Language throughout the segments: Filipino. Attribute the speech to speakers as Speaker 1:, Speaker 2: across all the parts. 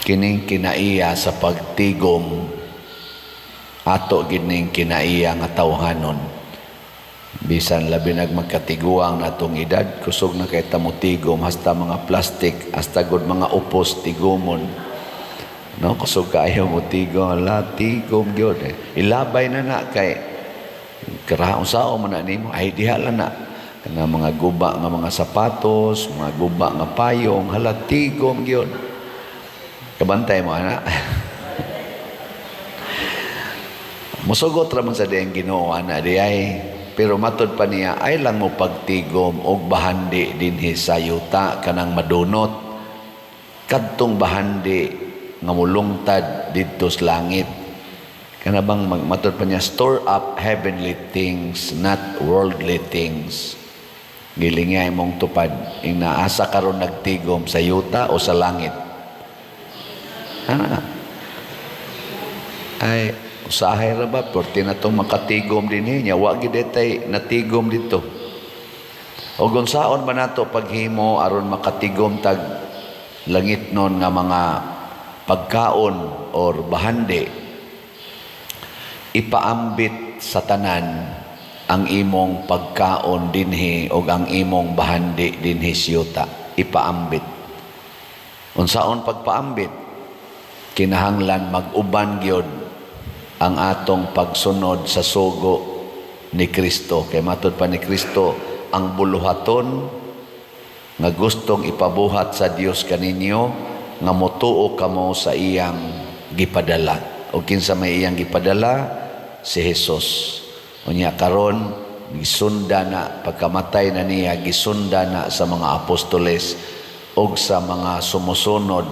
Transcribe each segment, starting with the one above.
Speaker 1: kining kinaiya sa pagtigom ato gining kinaiya nga tawhanon. Bisan labi magkatiguang natong edad, kusog na kay tamutigom hasta mga plastic, hasta gud mga upos tigomon. No, kusog kaayo mo tigom, tigom gyud. Ilabay na kay karaon sao man na nimo, ay diha lang na. Kana mga guba nga mga sapatos, mga guba nga payong, tigom gyud. Kabantay mo ana. Musugot ra man sa diyang Ginoo ana diay. Pero matod pa niya, ay lang mo pagtigom og bahandi dinhi sa yuta kanang madunot. Kadtong bahandi nga mulungtad didto sa langit. Kana bang matod pa niya, store up heavenly things, not worldly things. Gilingay mong tupad, ing naasa karon nagtigom sa yuta o sa langit. Ay, usahay ra ba? Porti na itong makatigom din niya. Wag gidetay natigom dito. O gunsaon ba nato paghimo aron makatigom tag langit nun nga mga pagkaon or bahandi, ipaambit sa tanan ang imong pagkaon dinhi o ang imong bahandi dinhi siyuta. Ipaambit. Unsaon pagpaambit? Kinahanglan mag-uban gyud ang atong pagsunod sa sugo ni Kristo. Kay matod pa ni Kristo, ang buluhaton nga gustong ipabuhat sa Dios kaninyo, nga motuo kamo sa iyang gipadala. O kinsa may iyang gipadala? Si Jesus. Unya karon gisunda na, pagkamatay na niya, gisunda na sa mga apostoles o sa mga sumusunod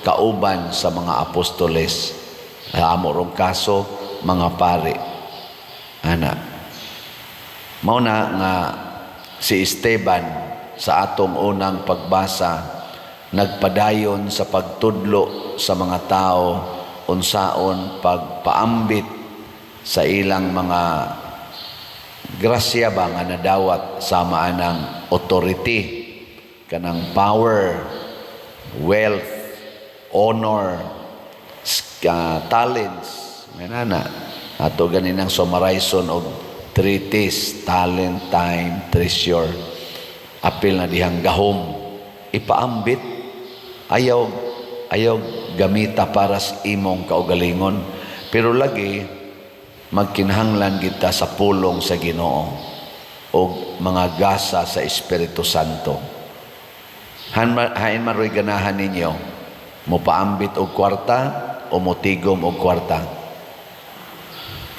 Speaker 1: kauban sa mga apostoles. Amo rong kaso, mga pare. Ana. Mauna nga si Esteban sa atong unang pagbasa nagpadayon sa pagtudlo sa mga tao unsaon pagpaambit sa ilang mga grasya ba nga nadawat sama anang authority, kanang power, wealth, honor, talents, manana ato ganinang summarizon og treatise, talent, time, treasure, apil na dihang gahom, ipaambit, ayaw gamita para sa imong kaugalingon, pero lagi magkinahanglan kita sa pulong sa Ginoo o mga gasa sa Espiritu Santo. Hain maroy ganahan ninyo mopaambit og kwarta o motigom og kwarta.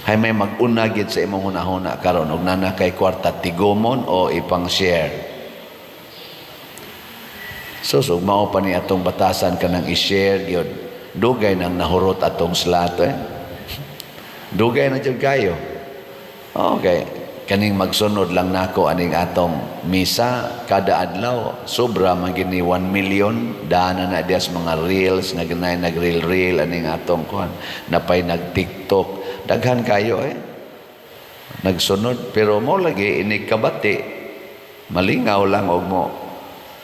Speaker 1: Hay may mag-una gid sa imong hunahuna karon og nana kay kwarta, tigomon o ipang-share. Susog mao pa ni atong batasan kanang i-share gyud. Dugay nang nahurot atong slat Dugay na jud kayo. Okay, kaning magsunod lang nako aning atong misa kada adlaw, sobra man gini 1 million dana na dias mga reels nga ganay nag-reel aning atong kuan, napay nag-TikTok, daghan kayo nagsunod, pero mo lagi ini kabati, malingaw lang og mo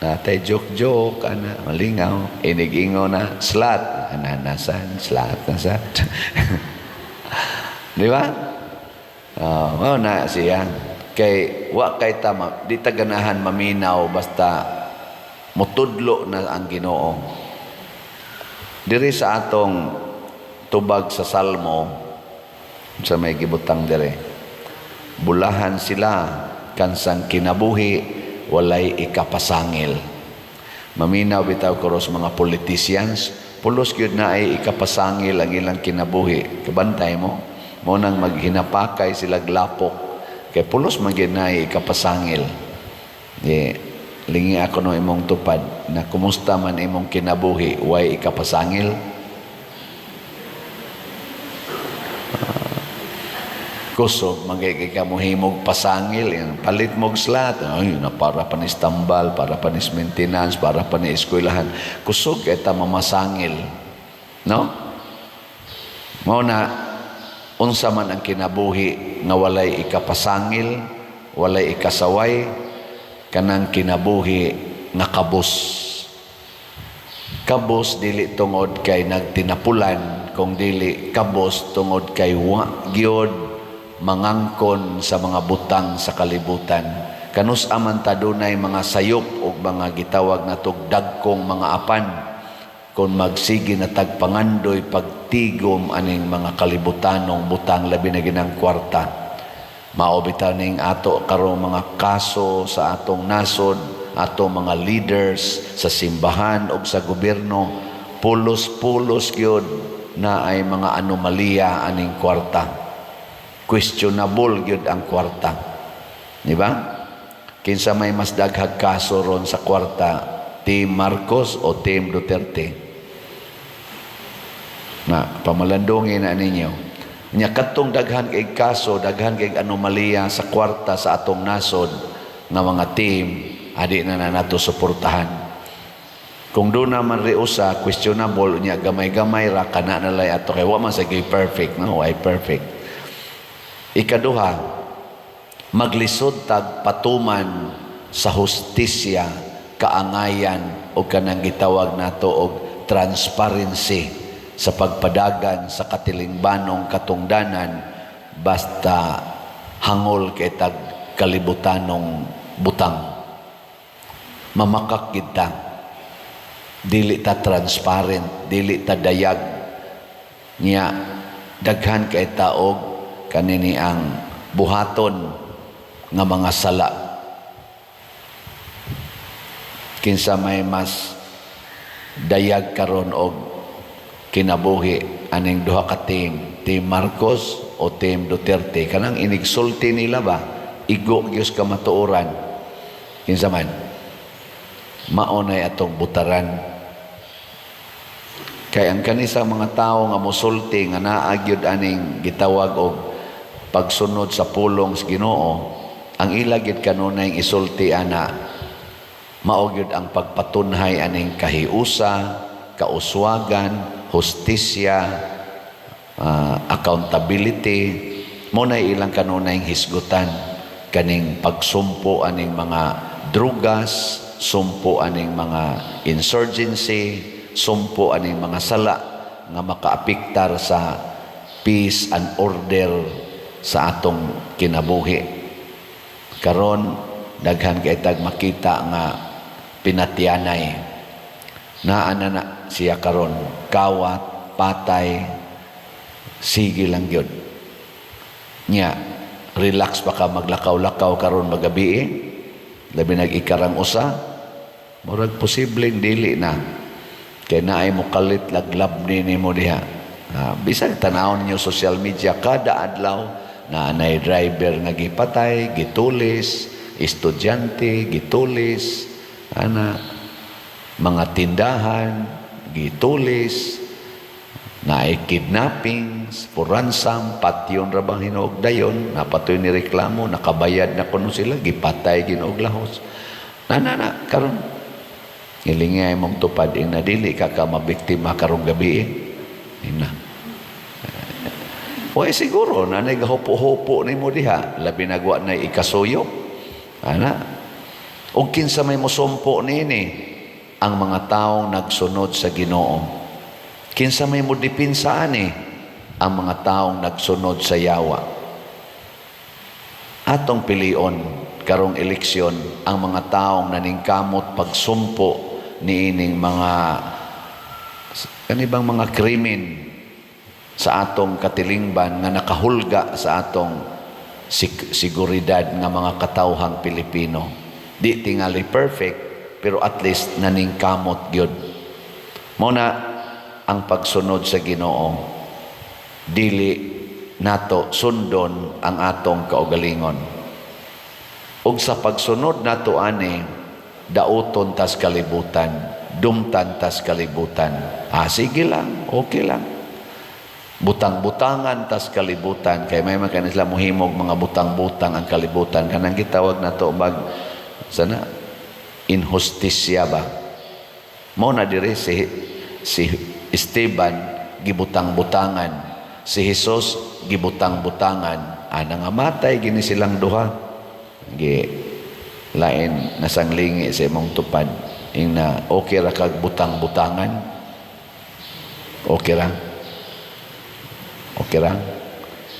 Speaker 1: natay joke ana, malingaw inig-ingo na slat ana nasan slat nasa di ba? Mao na siya. Kay wa kay tama, di ta ganahan maminaw basta mutudlo na ang Ginoo. Diri sa atong tubag sa Salmo sa may gibutang dire. Bulahan sila kansang kinabuhi walay ikapasangil. Maminaw bitaw kuros mga politicians, pulos gyud na ay ikapasangil ang ilang kinabuhi. Kabantay mo? Mo nang maghinapakay sila glapok kay pulos maginay kapasangil. Lingi ako no imong tupad na kumusta man imong kinabuhi way ikapasangil. Kusog magiging ka mo himog pasangil, palit mog slat, ay na para panis tambal, para panis maintenance, para panis eskwelahan. Kusog eta mamasangil, no? Mao na unsa man ang kinabuhi nga walay ikapasangil, walay ikasaway, kanang kinabuhi nga kabus. Kabos dili tungod kay nagtinapulan, kung dili kabos tungod kay wa gyud mangangkon sa mga butang sa kalibutan. Kanus aman ta dunay mga sayop ug mga gitawag na dagkong mga apan kung magsige na tagpangandoy pagtigom aning mga kalibutanong butang labi na ginang kwarta. Maobitan ning ato karong mga kaso sa atong nasod, ato mga leaders sa simbahan o sa gobyerno, pulos-pulos gyud na ay mga anomalya aning kwarta. Questionable gyud ang kwarta. Di ba? Kinsa may mas daghag kaso ron sa kwarta, Team Marcos o Team Duterte? Na pamalandungin na ninyo. Nya kadtong daghan kay kaso, daghan kay anomalya sa kwarta sa atong nasod nga mga team, adi na nato suportahan. Kung doon naman reusa, questionable, niya gamay-gamay ra, kana nalay ato, kay wa man sa perfect, no? Ay perfect. Ikaduha, maglisod tag patuman sa hustisya, kaangayan, o kanang gitawag nato og transparency sa pagpadagan sa katilingbanong katungdanan basta hangol kay tag kalibutanong butang. Mamakak kita, dili ta transparent, dili ta dayag niya, daghan kay taog kanini ang buhaton nga mga sala. Kinsa may mas dayag karon og kinabuhi aning duha ka team, Team Marcos o Team Duterte, kanang inigsulti nila ba, igo gyud ka matuoran, kinsa man maunay atong butaran. Kay ang kanisa mga tao nga mosulti nga naa gyud aning gitawag og pagsunod sa pulong sa Ginoo, ang ila gyud kanunay isulti ana mao gyud ang pagpatunhay aning kahiusa, kauswagan, hustisya, accountability, muna ilang kanunay hisgutan kaning pagsumpo aning mga drugas, sumpo aning mga insurgency, sumpo aning mga sala nga makaapiktar sa peace and order sa atong kinabuhi. Karon daghan kay tag makita nga pinatianay na siya karon, kawat, patay, sige lang yun. Nya, relax pa ka maglakaw-lakaw karon magabi labi nag-ikarang usa, murag posibleng dili na. Kaya naay mo kalit laglab ni mo diha. Bisag tanawon niyo social media, kada adlaw na anay driver nga gipatay, gitulis, estudyante, gitulis, mga tindahan, gitulis, naay kidnapping, for ransom, patyon rabang hinuogdayon, napatoy ni reklamo, nakabayad na kuno sila, gipatay ginuoglahos. Karon ilingay mong tupad na dili ka mabiktima karong gabi ina. Oy siguro na nagahupo-hupo nimo diha, labi nagwa na ikasuyo. Og kinsa may mosumpo nini, ang mga taong nagsunod sa Ginoo. Kinsa may modipinsa ani, ang mga taong nagsunod sa yawa. Atong pilion karong eleksyon ang mga taong naningkamot pagsumpo niining mga kanibang mga krimen sa atong katilingban nga nakahulga sa atong seguridad nga mga katawhang Pilipino. Di tingali perfect, pero at least naningkamot gyud. Muna ang pagsunod sa Ginoo, dili nato sundon ang atong kaugalingon. Ug sa pagsunod nato ani, dauton tas kalibutan, dumtan tas kalibutan. Sige lang, okay lang. Butang-butangan tas kalibutan, kay may makanisla mohimog mga butang-butang ang kalibutan, kanang gitawag nato mag sana inhustisya ba. Mo na dire si Esteban gibutang-butangan, si Jesus gibutang-butangan, nga matay gini silang duha. Lain nasanglingi sa imong tupad. ing na okay ra kag butang-butangan? Okay ra? Okay ra?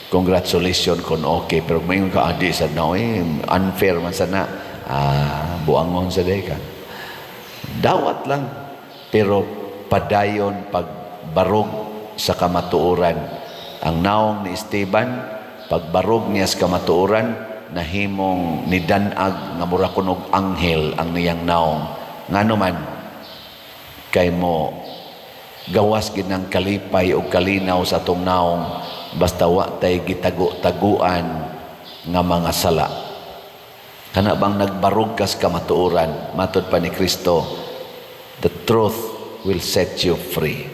Speaker 1: Congratulations kung okay. Pero may ka adi sa na, unfair man sana. Buangon sa day ka. Dawat lang. Pero padayon pagbarog sa kamatuoran. Ang naong ni Esteban, pagbarog niya sa kamatuoran, nahimong nidanag nga mura kunog anghel ang niyang naong. Ngano man, kay mo gawas gid ng kalipay o kalinaw sa atong naong, basta wa tay gitago-taguan nga mga sala. Kana bang nagbarog kas kamatuoran, matod pa ni Kristo, the truth will set you free.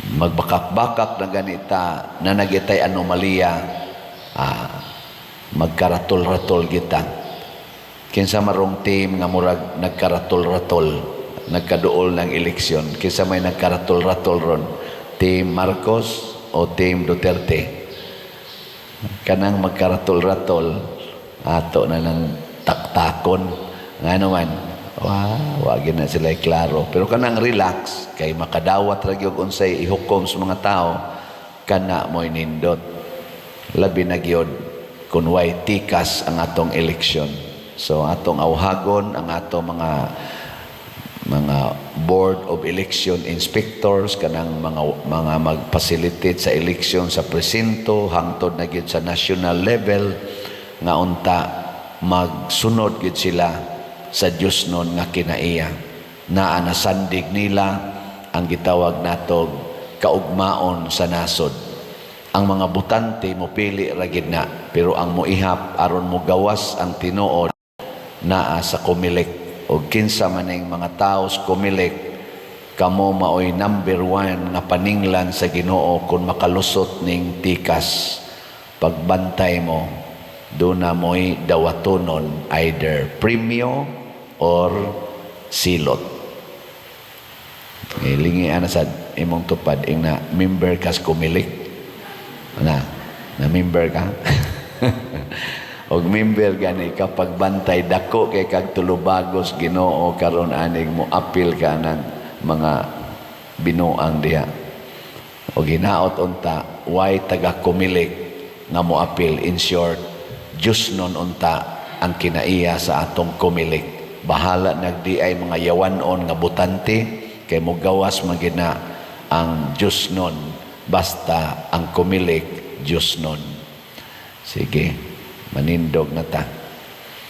Speaker 1: Magbakak-bakak na ganita, na nagitay anomalya, magkaratol-ratol kita. Kinsa marong team nga murag nagkaratol-ratol, nagkaduol ng eleksyon. Kinsa may nagkaratol-ratol ron, Team Marcos o Team Duterte. Kanang magkaratol-ratol, ato na ng taktakon. Nga naman, wagin na sila klaro. Pero kanang relax, kay makadawat ra gyud unsay ihukom sa mga tao, kana mo'y nindot. Labi na gyud kung way tikas ang atong eleksyon. So atong awhagon ang atong mga board of election inspectors, kanang mga mag-facilitate sa eleksyon sa presinto hangtod na gyud sa national level, nga unta magsunod gyud sila sa Dios nun nga kinaiya. Naa nasandig nila ang gitawag natog kaugmaon sa nasod. Ang mga butante mopili ra gid na, pero ang moihap aron mo gawas ang tinuod naa sa Comelec. O kinsa maning mga taos Comelec, kamo maoy number 1 nga paninglan sa Ginoo kung makalusot ning tikas. Pagbantay mo, doon na mo'y dawatonon either premyo or silot. Lingi ana sad imong tupad ing na member kas Comelec. Na member ka. Og member gani kapag bantay dako kay kag tulubagos Ginoo karon aning mo apil ka ng mga binuang diha. Og hinaot unta why taga Comelec nga mo apil. In short, Diyos nun unta ang kinaiya sa atong Comelec. Bahala nagdi ay mga yawanon nga butante, kay mo gawas magina ang Diyos nun, basta ang Comelec Diyos nun. Sige, manindog na ta.